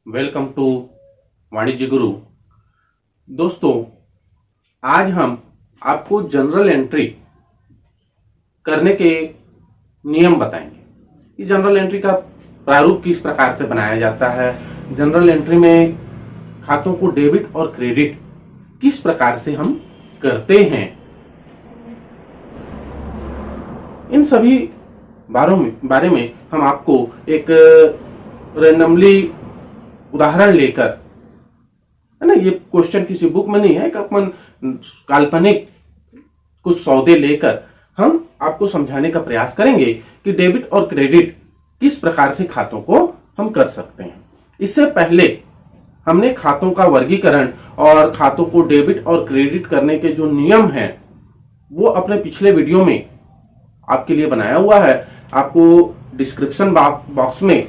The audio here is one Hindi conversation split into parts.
वेलकम टू वाणिज्य गुरु। दोस्तों, आज हम आपको जनरल एंट्री करने के नियम बताएंगे कि जनरल एंट्री का प्रारूप किस प्रकार से बनाया जाता है, जनरल एंट्री में खातों को डेबिट और क्रेडिट किस प्रकार से हम करते हैं। इन सभी बारे में हम आपको एक रैंडमली उदाहरण लेकर, है ना, ये क्वेश्चन किसी बुक में नहीं है, एक अपन काल्पनिक कुछ सौदे लेकर हम आपको समझाने का प्रयास करेंगे कि डेबिट और क्रेडिट किस प्रकार से खातों को हम कर सकते हैं। इससे पहले हमने खातों का वर्गीकरण और खातों को डेबिट और क्रेडिट करने के जो नियम हैं वो अपने पिछले वीडियो में आपके लिए बनाया हुआ है। आपको डिस्क्रिप्शन बॉक्स में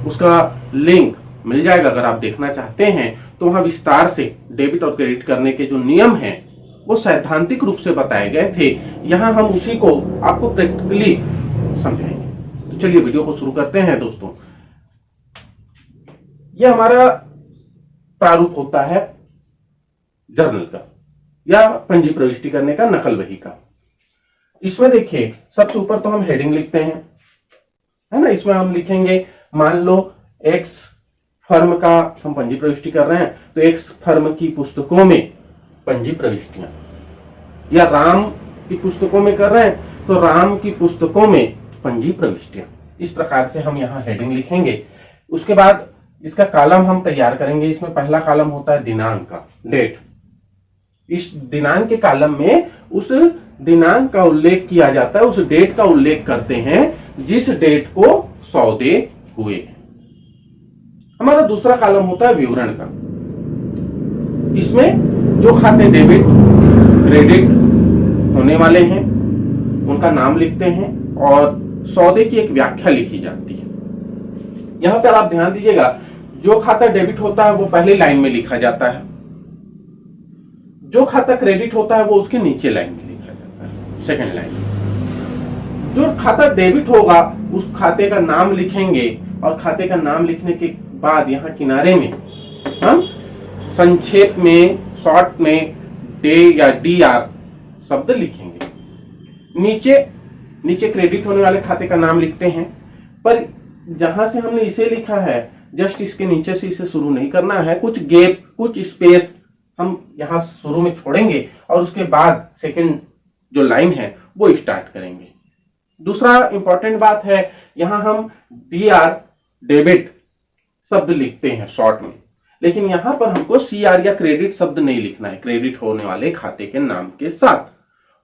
उसका लिंक मिल जाएगा। अगर आप देखना चाहते हैं तो वहां विस्तार से डेबिट और क्रेडिट करने के जो नियम हैं वो सैद्धांतिक रूप से बताए गए थे। यहां हम उसी को आपको प्रैक्टिकली समझाएंगे। तो चलिए वीडियो को शुरू करते हैं। दोस्तों, यह हमारा प्रारूप होता है जर्नल का या पंजी प्रविष्टि करने का, नकल बही का। इसमें देखिए, सबसे ऊपर तो हम हेडिंग लिखते हैं, है ना। इसमें हम लिखेंगे, मान लो एक्स फर्म का हम पंजी प्रविष्टि कर रहे हैं तो एक्स फर्म की पुस्तकों में पंजी प्रविष्टियां, या राम की पुस्तकों में कर रहे हैं तो राम की पुस्तकों में पंजी प्रविष्टियां। इस प्रकार से हम यहाँ हेडिंग लिखेंगे। उसके बाद इसका कॉलम हम तैयार करेंगे। इसमें पहला कॉलम होता है दिनांक का, डेट। इस दिनांक के कॉलम में उस दिनांक का उल्लेख किया जाता है, उस डेट का उल्लेख करते हैं जिस डेट को सौदे हुए हैं। हमारा दूसरा कॉलम होता है विवरण का। इसमें जो खाते डेबिट क्रेडिट होने वाले हैं उनका नाम लिखते हैं और सौदे की एक व्याख्या लिखी जाती है। यहां पर आप ध्यान दीजिएगा, जो खाता डेबिट होता है वो पहली लाइन में लिखा जाता है, जो खाता क्रेडिट होता है वो उसके नीचे लाइन में लिखा जाता है, सेकंड लाइन में। जो खाता डेबिट होगा उस खाते का नाम लिखेंगे और खाते का नाम लिखने के बाद यहाँ किनारे में हम संक्षेप में, शॉर्ट में डे या DR शब्द लिखेंगे। नीचे क्रेडिट होने वाले खाते का नाम लिखते हैं, पर जहां से हमने इसे लिखा है जस्ट इसके नीचे से इसे शुरू नहीं करना है। कुछ गैप, कुछ स्पेस हम यहाँ शुरू में छोड़ेंगे और उसके बाद सेकंड जो लाइन है वो स्टार्ट करेंगे। दूसरा इंपॉर्टेंट बात है, यहां हम DR डेबिट शब्द लिखते हैं शॉर्ट में, लेकिन यहां पर हमको CR या क्रेडिट शब्द नहीं लिखना है क्रेडिट होने वाले खाते के नाम के साथ।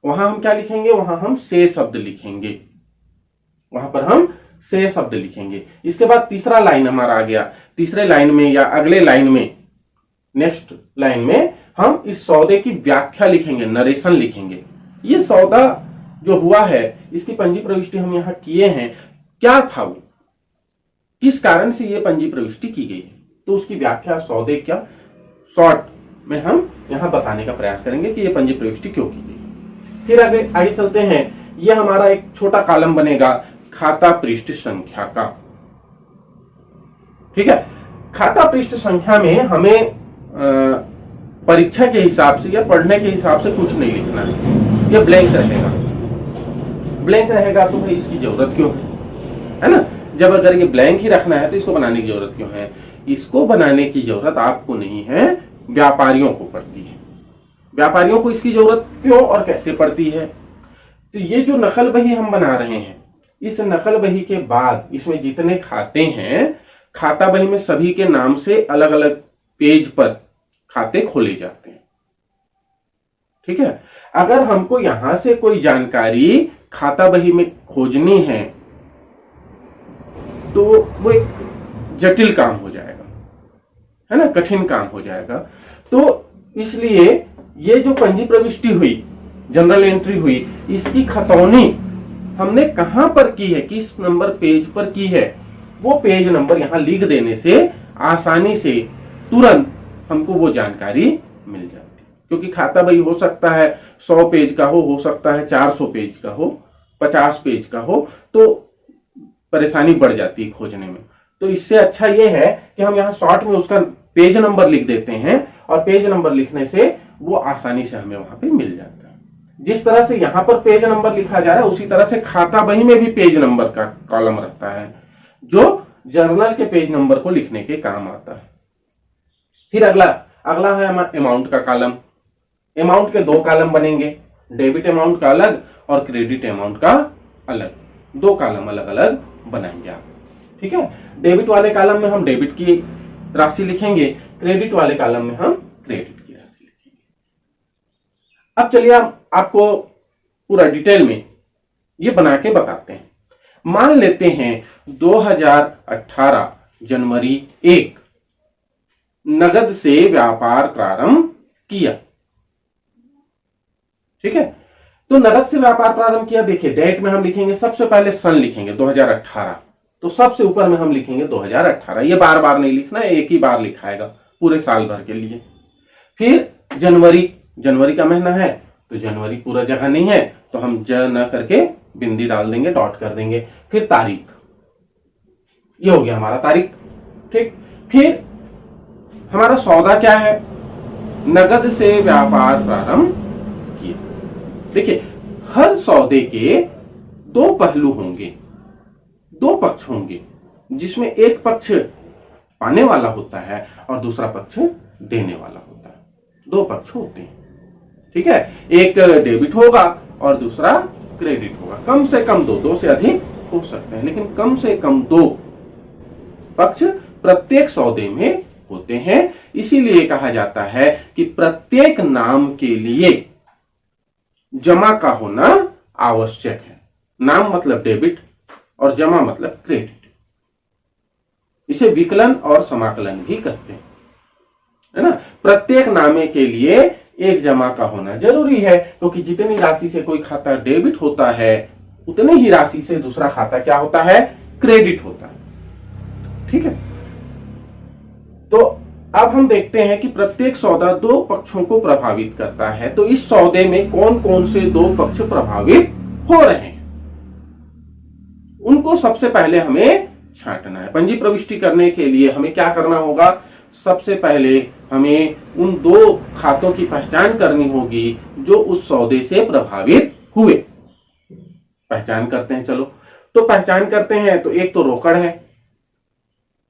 वहां हम क्या लिखेंगे, वहां हम से शब्द लिखेंगे, वहां पर हम से शब्द लिखेंगे। इसके बाद तीसरा लाइन हमारा आ गया। तीसरे लाइन में या अगले लाइन में, नेक्स्ट लाइन में हम इस सौदे की व्याख्या लिखेंगे, नरेशन लिखेंगे। ये सौदा जो हुआ है इसकी पंजी प्रविष्टि हम यहाँ किए हैं, क्या था वो, किस कारण से ये पंजी प्रविष्टि की गई है, तो उसकी व्याख्या सौदे क्या शॉर्ट में हम यहाँ बताने का प्रयास करेंगे कि ये पंजी प्रविष्टि क्यों की गई। फिर आगे चलते हैं। ये हमारा एक छोटा कॉलम बनेगा खाता पृष्ठ संख्या का। ठीक है, खाता पृष्ठ संख्या में हमें परीक्षा के हिसाब से या पढ़ने के हिसाब से कुछ नहीं लिखना है। ये ब्लैंक रहेगा। ब्लैंक रहेगा तो भाई इसकी जरूरत क्यों है ना। जब अगर ये ब्लैंक ही रखना है तो इसको बनाने की जरूरत क्यों है। इसको बनाने की जरूरत आपको नहीं है, व्यापारियों को पड़ती है। व्यापारियों को इसकी जरूरत क्यों और कैसे पड़ती है, तो ये जो नकल बही हम बना रहे हैं, इस नकल बही के बाद इसमें जितने खाते हैं, खाता बही में सभी के नाम से अलग अलग पेज पर खाते खोले जाते हैं। ठीक है, अगर हमको यहां से कोई जानकारी खाता बही में खोजनी है तो वो एक जटिल काम हो जाएगा, है ना, कठिन काम हो जाएगा। तो इसलिए ये जो पंजी प्रविष्टि हुई, जनरल एंट्री हुई, इसकी खतौनी हमने कहां पर की है, किस नंबर पेज पर की है, वो पेज नंबर यहां लिख देने से आसानी से तुरंत हमको वो जानकारी मिल जाती है। क्योंकि खाता बही हो सकता है 100 पेज का हो सकता है 400 पेज का हो, 50 पेज का हो, तो परेशानी बढ़ जाती है खोजने में। तो इससे अच्छा ये है कि हम यहाँ शॉर्ट में उसका पेज नंबर लिख देते हैं और पेज नंबर लिखने से वो आसानी से हमें वहां पे मिल जाता है। जिस तरह से यहाँ पर पेज नंबर लिखा जा रहा है उसी तरह से खाता बही में भी पेज नंबर का कॉलम रहता है जो जर्नल के पेज नंबर को लिखने के काम आता है। फिर अगला है हमारा अमाउंट का कॉलम। अमाउंट के दो कॉलम बनेंगे, डेबिट अमाउंट का अलग और क्रेडिट अमाउंट का अलग, दो कॉलम अलग अलग बनाएंगे आप। ठीक है, डेबिट वाले कॉलम में हम डेबिट की राशि लिखेंगे, क्रेडिट वाले कॉलम में हम क्रेडिट की राशि लिखेंगे। अब चलिए आपको पूरा डिटेल में ये बना के बताते हैं। मान लेते हैं 2018 जनवरी 1 नगद से व्यापार प्रारंभ किया। ठीक है, तो नगद से व्यापार प्रारंभ किया। देखिए डेट में हम लिखेंगे, सबसे पहले सन लिखेंगे 2018, तो सबसे ऊपर में हम लिखेंगे 2018। ये बार बार नहीं लिखना है, एक ही बार लिखाएगा पूरे साल भर के लिए। फिर जनवरी का महीना है तो जनवरी पूरा जगह नहीं है तो हम ज न करके बिंदी डाल देंगे, डॉट कर देंगे। फिर तारीख, ये हो गया हमारा तारीख। ठीक, फिर हमारा सौदा क्या है, नगद से व्यापार प्रारंभ किया। देखिए हर सौदे के दो पहलू होंगे, दो पक्ष होंगे, जिसमें एक पक्ष पाने वाला होता है और दूसरा पक्ष देने वाला होता है। दो पक्ष होते हैं। ठीक है, एक डेबिट होगा और दूसरा क्रेडिट होगा। कम से कम दो से अधिक हो सकते हैं, लेकिन कम से कम दो पक्ष प्रत्येक सौदे में होते हैं। इसीलिए कहा जाता है कि प्रत्येक नाम के लिए जमा का होना आवश्यक है। नाम मतलब डेबिट और जमा मतलब क्रेडिट। इसे विकलन और समाकलन भी कहते हैं, है ना। प्रत्येक नामे के लिए एक जमा का होना जरूरी है, क्योंकि जितनी राशि से कोई खाता डेबिट होता है उतनी ही राशि से दूसरा खाता क्या होता है, क्रेडिट होता है। ठीक है, तो अब हम देखते हैं कि प्रत्येक सौदा दो पक्षों को प्रभावित करता है। तो इस सौदे में कौन कौन से दो पक्ष प्रभावित हो रहे हैं, उनको सबसे पहले हमें छांटना है। पंजी प्रविष्टि करने के लिए हमें क्या करना होगा, सबसे पहले हमें उन दो खातों की पहचान करनी होगी जो उस सौदे से प्रभावित हुए। पहचान करते हैं, चलो तो पहचान करते हैं। तो एक तो रोकड़ है,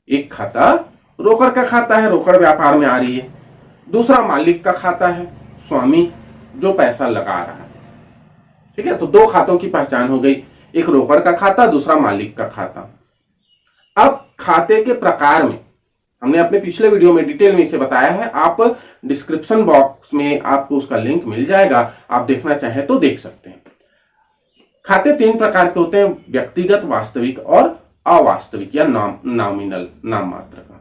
एक खाता रोकड़ का खाता है, रोकड़ व्यापार में आ रही है। दूसरा मालिक का खाता है, स्वामी जो पैसा लगा रहा है। ठीक है, तो दो खातों की पहचान हो गई, एक रोकड़ का खाता, दूसरा मालिक का खाता। अब खाते के प्रकार में हमने अपने पिछले वीडियो में डिटेल में इसे बताया है, आप डिस्क्रिप्शन बॉक्स में आपको उसका लिंक मिल जाएगा, आप देखना चाहें तो देख सकते हैं। खाते तीन प्रकार के होते हैं, व्यक्तिगत, वास्तविक और अवास्तविक या नॉमिनल, नाम मात्र का।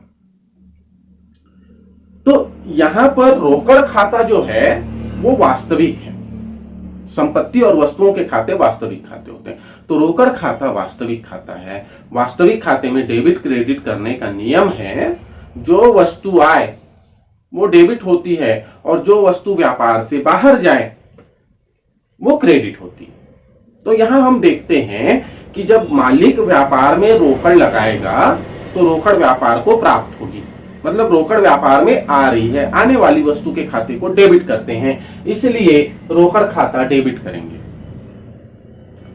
तो यहां पर रोकड़ खाता जो है वो वास्तविक है। संपत्ति और वस्तुओं के खाते वास्तविक खाते होते हैं, तो रोकड़ खाता वास्तविक खाता है। वास्तविक खाते में डेबिट क्रेडिट करने का नियम है, जो वस्तु आए वो डेबिट होती है और जो वस्तु व्यापार से बाहर जाए वो क्रेडिट होती है। तो यहां हम देखते हैं कि जब मालिक व्यापार में रोकड़ लगाएगा तो रोकड़ व्यापार को प्राप्त होगी, मतलब रोकड़ व्यापार में आ रही है, आने वाली वस्तु के खाते को डेबिट करते हैं, इसलिए रोकड़ खाता डेबिट करेंगे।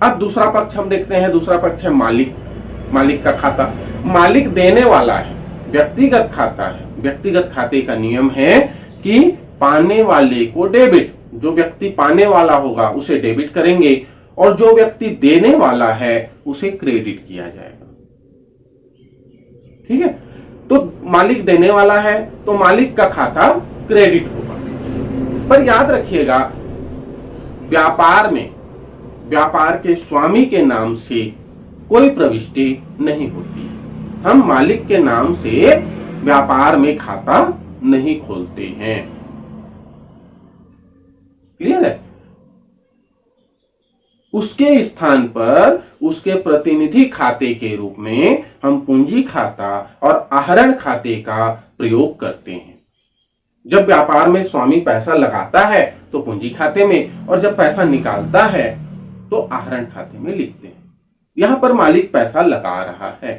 अब दूसरा पक्ष हम देखते हैं, दूसरा पक्ष है मालिक का खाता। मालिक देने वाला है, व्यक्तिगत खाता है। व्यक्तिगत खाते का नियम है कि पाने वाले को डेबिट, जो व्यक्ति पाने वाला होगा उसे डेबिट करेंगे और जो व्यक्ति देने वाला है उसे क्रेडिट किया जाएगा। ठीक है, तो मालिक देने वाला है तो मालिक का खाता क्रेडिट होगा। पर याद रखिएगा, व्यापार के स्वामी के नाम से कोई प्रविष्टि नहीं होती। हम मालिक के नाम से व्यापार में खाता नहीं खोलते हैं। क्लियर है? उसके स्थान पर उसके प्रतिनिधि खाते के रूप में हम पूंजी खाता और आहरण खाते का प्रयोग करते हैं। जब व्यापार में स्वामी पैसा लगाता है तो पूंजी खाते में, और जब पैसा निकालता है तो आहरण खाते में लिखते हैं। यहां पर मालिक पैसा लगा रहा है।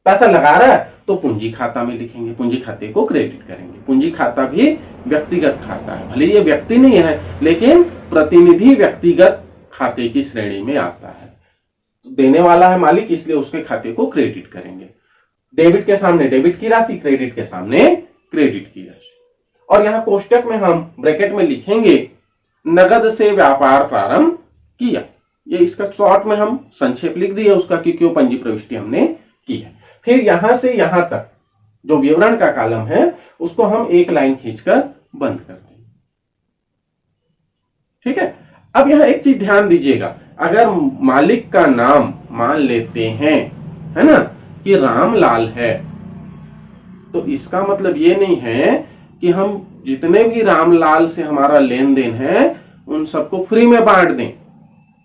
पैसा लगा रहा है तो पूंजी खाता में लिखेंगे, पूंजी खाते को क्रेडिट करेंगे। पूंजी खाता भी व्यक्तिगत खाता है, भले ये व्यक्ति नहीं है लेकिन प्रतिनिधि व्यक्तिगत खाते की श्रेणी में आता है। देने वाला है मालिक, इसलिए उसके खाते को क्रेडिट करेंगे। डेबिट के सामने डेबिट की राशि, क्रेडिट के सामने क्रेडिट की राशि। और यहां कोष्टक में हम ब्रैकेट में लिखेंगे नगद से व्यापार प्रारंभ किया। ये इसका शॉर्ट में हम संक्षेप लिख दिया उसका, क्योंकि पंजी प्रविष्टि हमने की है। फिर यहां से यहां तक जो विवरण का कॉलम है उसको हम एक लाइन खींचकर बंद कर देंगे। ठीक है। अब यहां एक चीज ध्यान दीजिएगा, अगर मालिक का नाम मान लेते हैं, है ना, कि रामलाल है, तो इसका मतलब ये नहीं है कि हम जितने भी रामलाल से हमारा लेन देन है उन सबको फ्री में बांट दें।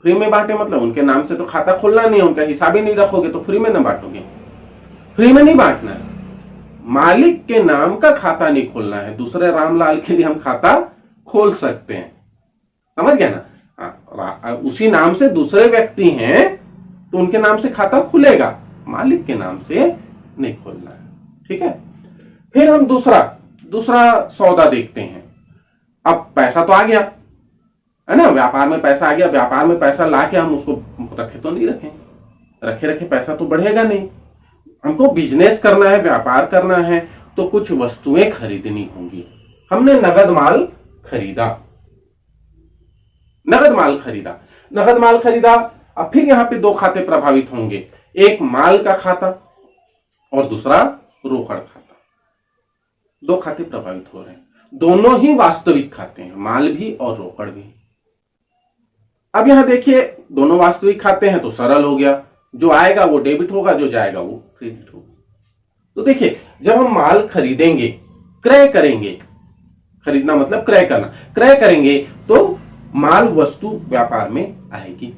फ्री में बांटे मतलब उनके नाम से तो खाता खोलना नहीं है, उनका हिसाब ही नहीं रखोगे तो फ्री में ना बांटोगे। फ्री में नहीं बांटना है, मालिक के नाम का खाता नहीं खोलना है। दूसरे रामलाल के लिए हम खाता खोल सकते हैं, समझ गया ना। उसी नाम से दूसरे व्यक्ति हैं तो उनके नाम से खाता खुलेगा, मालिक के नाम से नहीं खोलना है। ठीक है। फिर हम दूसरा सौदा देखते हैं। अब पैसा तो आ गया, है ना, व्यापार में पैसा आ गया। व्यापार में पैसा लाके हम उसको रखे तो नहीं रखें, रखे पैसा तो बढ़ेगा नहीं। हमको बिजनेस करना है, व्यापार करना है, तो कुछ वस्तुएं खरीदनी होंगी। हमने नगद माल खरीदा, अब फिर यहां पे दो खाते प्रभावित होंगे, एक माल का खाता और दूसरा रोकड़ खाता। दो खाते प्रभावित हो रहे हैं, दोनों ही वास्तविक खाते हैं, माल भी और रोकड़ भी। अब यहां देखिए दोनों वास्तविक खाते हैं तो सरल हो गया, जो आएगा वो डेबिट होगा, जो जाएगा वो क्रेडिट होगा। तो देखिए जब हम माल खरीदेंगे, क्रय करेंगे, खरीदना मतलब क्रय करना, क्रय करेंगे तो माल वस्तु व्यापार में आएगी।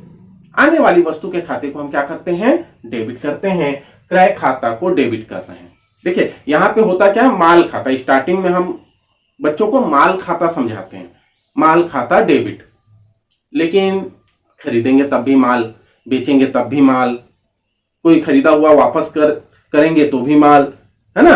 आने वाली वस्तु के खाते को हम क्या करते हैं, डेबिट करते हैं। क्रय खाता को डेबिट कर रहे हैं। देखिए यहां पे होता क्या है, माल खाता। स्टार्टिंग में हम बच्चों को माल खाता समझाते हैं, माल खाता डेबिट। लेकिन खरीदेंगे तब भी माल, बेचेंगे तब भी माल, कोई खरीदा हुआ वापस करेंगे तो भी माल, है ना,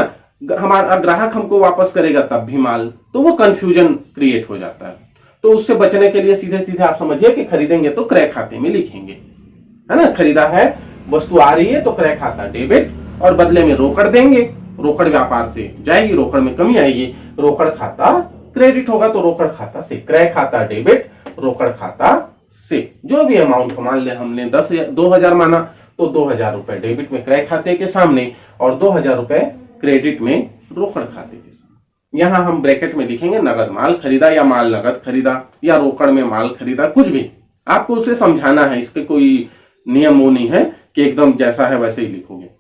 हमारा ग्राहक हमको वापस करेगा तब भी माल। तो वो कंफ्यूजन क्रिएट हो जाता है। तो उससे बचने के लिए सीधे सीधे आप समझिए कि खरीदेंगे तो क्रय खाते में लिखेंगे, है ना। खरीदा है, वस्तु आ रही है तो क्रय खाता डेबिट, और बदले में रोकड़ देंगे, रोकड़ व्यापार से जाएगी, रोकड़ में कमी आएगी, रोकड़ खाता क्रेडिट होगा तो रोकड़ खाता से, क्रय खाता डेबिट, रोकड़ खाता से। जो भी अमाउंट मान ले, हमने 2000 माना तो 2000 रुपए डेबिट में क्रय खाते के सामने और 2000 रुपए क्रेडिट में रोकड़ खाते के सामने। यहां हम ब्रैकेट में लिखेंगे नगद माल खरीदा, या माल नगद खरीदा, या रोकड़ में माल खरीदा, कुछ भी आपको उसे समझाना है। इसके कोई नियम वो नहीं है कि एकदम जैसा है वैसे ही लिखोगे।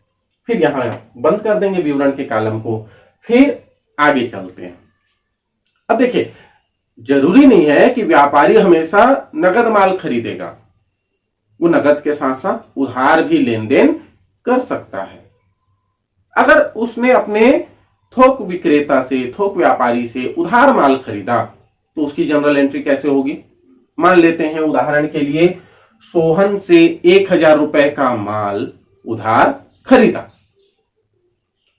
फिर यहां बंद कर देंगे विवरण के कॉलम को। फिर आगे चलते हैं। अब देखिए जरूरी नहीं है कि व्यापारी हमेशा नगद माल खरीदेगा, वो नगद के साथ साथ उधार भी लेन देन कर सकता है। अगर उसने अपने थोक विक्रेता से, थोक व्यापारी से उधार माल खरीदा तो उसकी जनरल एंट्री कैसे होगी। मान लेते हैं उदाहरण के लिए सोहन से 1000 रुपए का माल उधार खरीदा,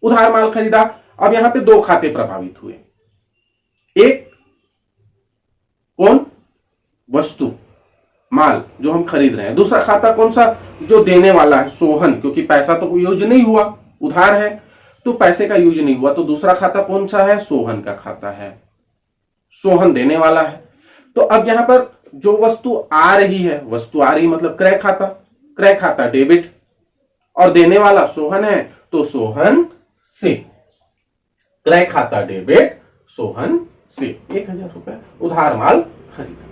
उधार माल खरीदा। अब यहां पे दो खाते प्रभावित हुए, एक कौन, वस्तु माल जो हम खरीद रहे हैं, दूसरा खाता कौन सा, जो देने वाला है सोहन, क्योंकि पैसा तो यूज नहीं हुआ, उधार है तो पैसे का यूज नहीं हुआ, तो दूसरा खाता कौन सा है, सोहन का खाता है, सोहन देने वाला है। तो अब यहां पर जो वस्तु आ रही है, वस्तु आ रही मतलब क्रय खाता, क्रय खाता डेबिट, और देने वाला सोहन है तो सोहन से, क्रय खाता डेबिट, सोहन से 1000 रुपए उधार माल खरीदा।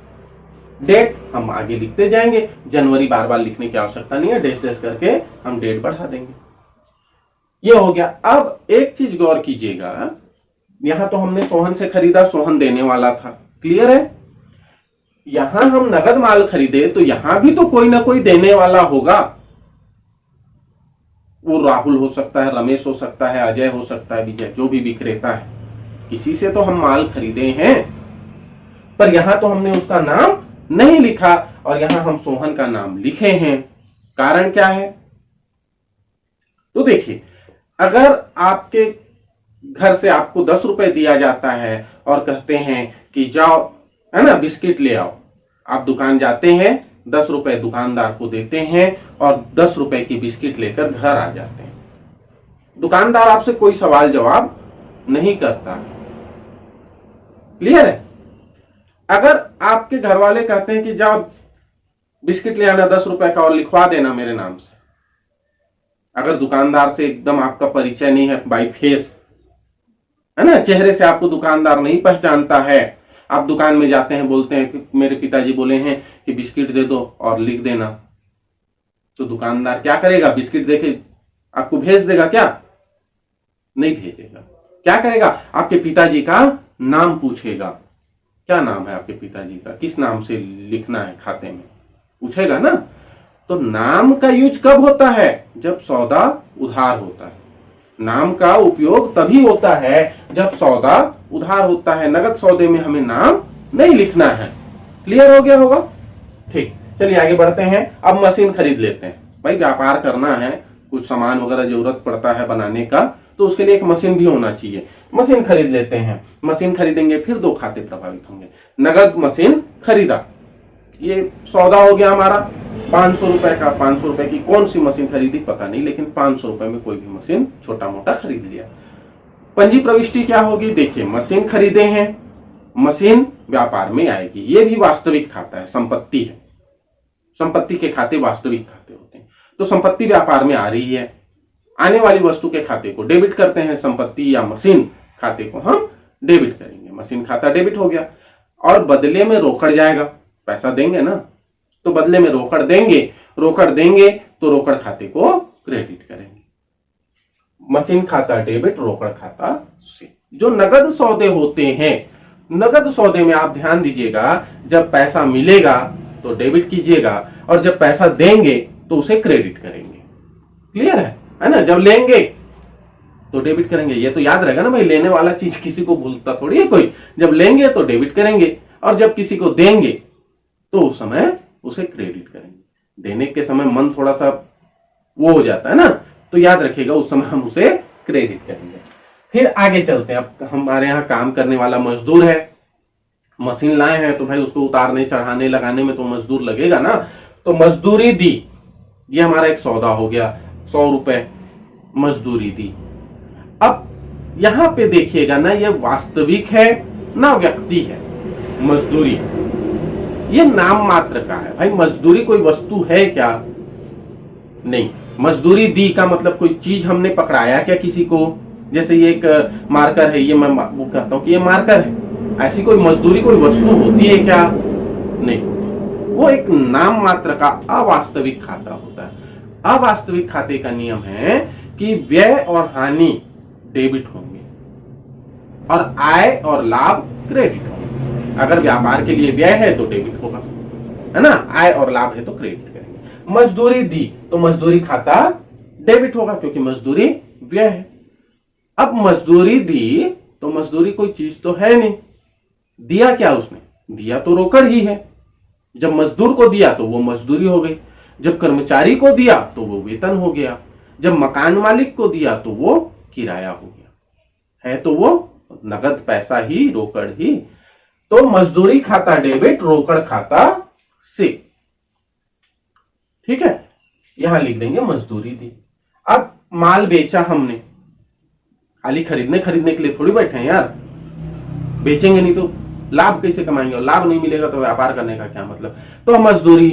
डेट हम आगे लिखते जाएंगे, जनवरी बार बार लिखने की आवश्यकता नहीं है, डैश डैश करके हम डेट बढ़ा देंगे। ये हो गया। अब एक चीज गौर कीजिएगा, यहां तो हमने सोहन से खरीदा, सोहन देने वाला था, क्लियर है। यहां हम नगद माल खरीदे तो यहां भी तो कोई ना कोई देने वाला होगा। वो राहुल हो सकता है, रमेश हो सकता है, अजय हो सकता है, विजय, जो भी विक्रेता है, किसी से तो हम माल खरीदे हैं, पर यहां तो हमने उसका नाम नहीं लिखा और यहां हम सोहन का नाम लिखे हैं। कारण क्या है, तो देखिए अगर आपके घर से आपको 10 रुपए दिया जाता है और कहते हैं कि जाओ, है ना, बिस्किट ले आओ, आप दुकान जाते हैं, 10 रुपए दुकानदार को देते हैं और 10 रुपए की बिस्किट लेकर घर आ जाते हैं। दुकानदार आपसे कोई सवाल जवाब नहीं करता। क्लियर है? अगर आपके घर वाले कहते हैं कि जाओ बिस्किट ले आना 10 रुपए का और लिखवा देना मेरे नाम से, अगर दुकानदार से एकदम आपका परिचय नहीं है बाई फेस, है ना, चेहरे से आपको दुकानदार नहीं पहचानता है, आप दुकान में जाते हैं, बोलते हैं कि मेरे पिताजी बोले हैं कि बिस्किट दे दो और लिख देना, तो दुकानदार क्या करेगा? बिस्किट देके आपको भेज देगा क्या? नहीं भेजेगा। क्या करेगा? आपके पिताजी का नाम पूछेगा, क्या नाम है आपके पिताजी का, किस नाम से लिखना है खाते में, पूछेगा ना। तो नाम का यूज कब होता है? जब सौदा उधार होता है। नाम का उपयोग तभी होता है जब सौदा उधार होता है। नगद सौदे में हमें नाम नहीं लिखना है। क्लियर हो गया होगा? ठीक, चलिए आगे बढ़ते हैं। अब मशीन खरीद लेते हैं। भाई व्यापार करना है, कुछ सामान वगैरह जरूरत पड़ता है बनाने का, तो उसके लिए एक मशीन भी होना चाहिए। मशीन खरीद लेते हैं। मशीन खरीदेंगे, फिर 2 खाते प्रभावित होंगे। नगद मशीन खरीदा, ये सौदा हो गया हमारा 500 रुपए का। 500 रुपए की कौन सी मशीन खरीदी पता नहीं, लेकिन 500 रुपए में कोई भी मशीन छोटा मोटा खरीद लिया। पंजी प्रविष्टि क्या होगी? देखिए, मशीन खरीदे हैं, मशीन व्यापार में आएगी। ये भी वास्तविक खाता है, संपत्ति है। संपत्ति के खाते वास्तविक खाते होते हैं। तो संपत्ति व्यापार में आ रही है, आने वाली वस्तु के खाते को डेबिट करते हैं। संपत्ति या मशीन खाते को हम डेबिट करेंगे। मशीन खाता डेबिट हो गया और बदले में रोकड़ जाएगा। पैसा देंगे ना, तो बदले में रोकड़ देंगे। रोकड़ देंगे तो रोकड़ खाते को क्रेडिट करेंगे। मशीन खाता डेबिट, रोकड़ खाता से। जो नगद सौदे होते हैं, नगद सौदे में आप ध्यान दीजिएगा, जब पैसा मिलेगा तो डेबिट कीजिएगा और जब पैसा देंगे तो उसे क्रेडिट करेंगे। क्लियर है ना? जब लेंगे तो डेबिट करेंगे। ये तो याद रहेगा ना भाई, लेने वाला चीज किसी को भूलता थोड़ी है कोई। जब लेंगे तो डेबिट करेंगे और जब किसी को देंगे तो उस समय उसे क्रेडिट करेंगे। देने के समय मन थोड़ा सा वो हो जाता है ना, तो याद रखिएगा उस समय हम उसे क्रेडिट करेंगे। फिर आगे चलते हैं। अब हमारे यहाँ काम करने वाला मजदूर है, मशीन लाए हैं तो भाई उसको उतारने चढ़ाने लगाने में तो मजदूर लगेगा ना, तो मजदूरी दी। ये हमारा एक सौदा हो गया, 100 रुपए मजदूरी दी। अब यहां पे देखिएगा ना, ये वास्तविक है ना व्यक्ति है। मजदूरी ये नाम मात्र का है भाई। मजदूरी कोई वस्तु है क्या? नहीं। मजदूरी दी का मतलब कोई चीज हमने पकड़ाया क्या किसी को? जैसे ये एक मार्कर है, ये मैं वो कहता हूं कि ये मार्कर है। ऐसी कोई मजदूरी कोई वस्तु होती है क्या? नहीं। वो एक नाम मात्र का अवास्तविक खाता होता है। अवास्तविक खाते का नियम है कि व्यय और हानि डेबिट होंगे और आय और लाभ क्रेडिट होंगे। अगर व्यापार के लिए व्यय है तो डेबिट होगा, है ना, आय और लाभ है तो क्रेडिट करेंगे। मजदूरी दी तो मजदूरी खाता डेबिट होगा क्योंकि मजदूरी व्यय है। अब मजदूरी दी तो मजदूरी कोई चीज तो है नहीं, दिया क्या उसने? दिया तो रोकड़ ही है। जब मजदूर को दिया तो वो मजदूरी हो गई, जब कर्मचारी को दिया तो वो वेतन हो गया, जब मकान मालिक को दिया तो वो किराया हो गया। है तो वो नगद पैसा ही, रोकड़ ही। तो मजदूरी खाता डेबिट, रोकड़ खाता से। ठीक है, यहां लिख देंगे मजदूरी दी। अब माल बेचा हमने, खाली खरीदने के लिए थोड़ी बैठे हैं यार। बेचेंगे नहीं तो लाभ कैसे कमाएंगे, और लाभ नहीं मिलेगा तो व्यापार करने का क्या मतलब। तो मजदूरी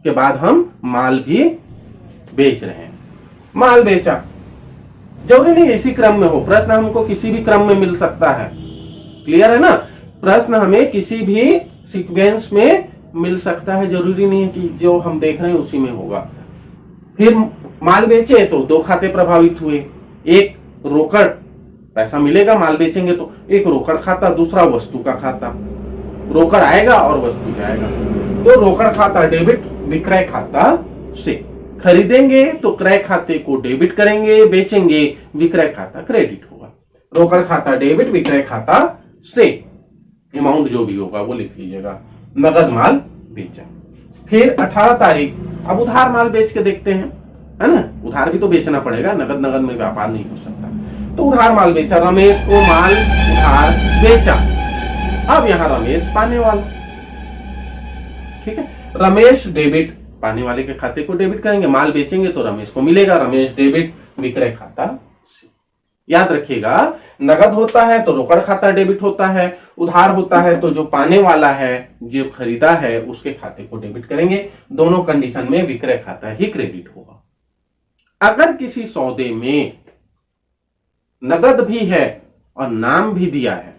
के बाद हम माल भी बेच रहे हैं। माल बेचा, जरूरी नहीं इसी क्रम में हो, प्रश्न हमको किसी भी क्रम में मिल सकता है। क्लियर है ना? प्रश्न हमें किसी भी सीक्वेंस में मिल सकता है, जरूरी नहीं है कि जो हम देख रहे हैं उसी में होगा। फिर माल बेचे तो 2 खाते प्रभावित हुए। एक रोकड़, पैसा मिलेगा माल बेचेंगे तो, एक रोकड़ खाता, दूसरा वस्तु का खाता। रोकड़ आएगा और वस्तु जाएगा। तो रोकड़ खाता डेबिट, विक्रय खाता से। खरीदेंगे तो क्रय खाते को डेबिट करेंगे, बेचेंगे विक्रय खाता क्रेडिट होगा। रोकड़ खाता डेबिट, विक्रय खाता से। अमाउंट जो भी होगा वो लिख लीजिएगा। नगद माल बेचा। फिर 18 तारीख, अब उधार माल बेच के देखते हैं, है ना। उधार भी तो बेचना पड़ेगा, नगद नगद में व्यापार नहीं हो सकता। तो उधार माल बेचा, रमेश को माल उधार बेचा। अब यहां रमेश पाने वाला, ठीक है, रमेश डेबिट, पाने वाले के खाते को डेबिट करेंगे, माल बेचेंगे तो रमेश को मिलेगा, रमेश डेबिट, विक्रय खाता। याद रखिएगा, नगद होता है तो रोकड़ खाता डेबिट होता है, उधार होता है तो जो पाने वाला है, जो खरीदा है, उसके खाते को डेबिट करेंगे। दोनों कंडीशन में विक्रय खाता ही क्रेडिट होगा। अगर किसी सौदे में नगद भी है और नाम भी दिया है,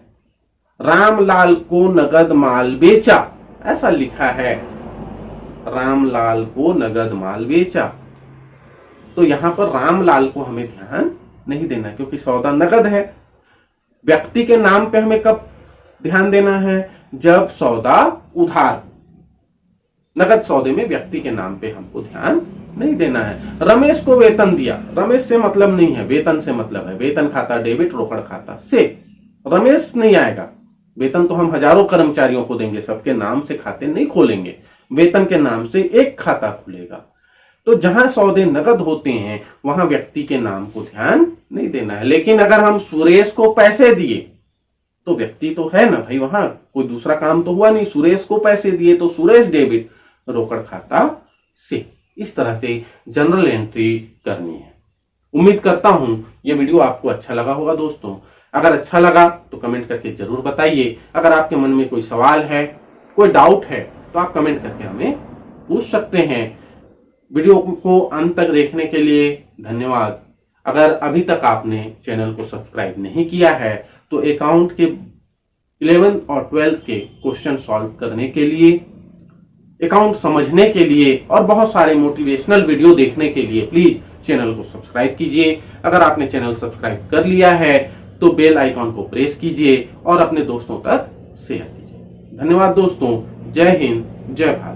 रामलाल को नगद माल बेचा, ऐसा लिखा है, रामलाल को नगद माल बेचा, तो यहां पर रामलाल को हमें ध्यान नहीं देना, क्योंकि सौदा नगद है। व्यक्ति के नाम पे हमें कब ध्यान देना है? जब सौदा उधार, नगद सौदे में व्यक्ति के नाम पे हमको ध्यान नहीं देना है। रमेश को वेतन दिया, रमेश से मतलब नहीं है, वेतन से मतलब है, वेतन खाता डेबिट, रोकड़ खाता से रमेश नहीं आएगा। वेतन तो हम हजारों कर्मचारियों को देंगे, सबके नाम से खाते नहीं खोलेंगे, वेतन के नाम से एक खाता खुलेगा। तो जहां सौदे नगद होते हैं वहां व्यक्ति के नाम को ध्यान नहीं देना है। लेकिन अगर हम सुरेश को पैसे दिए तो व्यक्ति तो है ना भाई, वहां कोई दूसरा काम तो हुआ नहीं, सुरेश को पैसे दिए तो सुरेश डेबिट, रोकड़ खाता से। इस तरह से जनरल एंट्री करनी है। उम्मीद करता हूं यह वीडियो आपको अच्छा लगा होगा दोस्तों। अगर अच्छा लगा तो कमेंट करके जरूर बताइए। अगर आपके मन में कोई सवाल है, कोई डाउट है, तो आप कमेंट करके हमें पूछ सकते हैं। वीडियो को अंत तक देखने के लिए धन्यवाद। अगर अभी तक आपने चैनल को सब्सक्राइब नहीं किया है तो अकाउंट के 11 और 12 के क्वेश्चन सॉल्व करने के लिए, अकाउंट समझने के लिए और बहुत सारे मोटिवेशनल वीडियो देखने के लिए प्लीज चैनल को सब्सक्राइब कीजिए। अगर आपने चैनल सब्सक्राइब कर लिया है तो बेल आइकॉन को प्रेस कीजिए और अपने दोस्तों तक शेयर कीजिए। धन्यवाद दोस्तों। जय हिंद, जय भारत।